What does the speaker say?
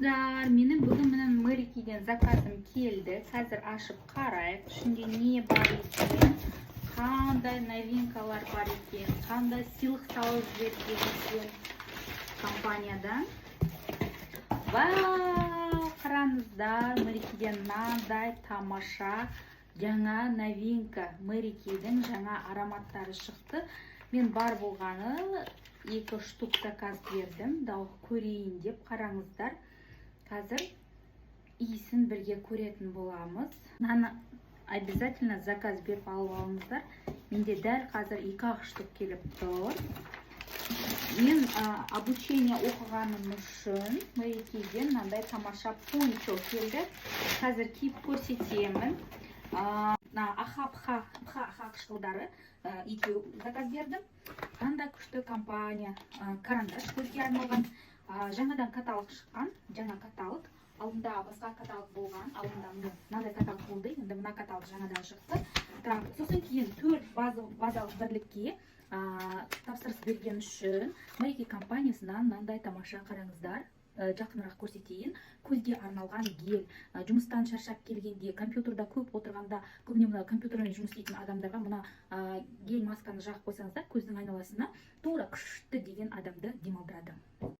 Армысыздар, менің бүгін менің Мэрикиден заказым келді. Қазір ашып қарайық. Ішінде не бар екен, қандай новинкалар бар екен, қандай сыйлық салып жіберген екен компаниядан. Вау, қараңыздар, Мэрикиден мынандай тамаша жаңа новинка. Мэрикидің жаңа ароматтары шықты. Мен бар болғаны 2 штук заказ бердім. Дау көрейін деп қараңыздар. Қазір иісін бірге көретін боламыз. Наны обязательно заказ беріп алып алыңыздар. Менде дәл қазір 2 штук келіп тұр. Мен обучение оқығаным үшін Мэрикиден мынандай тамаша пончо келді. Қазір киіп көрсетемін. Аха қышқылдары 2 заказ бердім. Қандай күшті компания. Карандаш көзге арналған. Жаңадан каталог шыққан. Жаңа каталог. Алдында басқа каталог болған. Алдында мынандай каталог болды. Енді мына каталог жаңадан шықты. Сосын кейін 4 базалық бірлікке тапсырыс берген үшін Мэрики компаниясынан мынандай тамаша қараңыздар. Жақынырақ көрсетейін. Көзге арналған гель. Жұмыстан шаршап келгенде, компьютерда көп отырғанда, көбіне мына компьютермен жұмыс істейтін адамдарға мына гель масканы жағып қойсаңыздар, көздің айналасына тура күшті деген адамды демалдырады.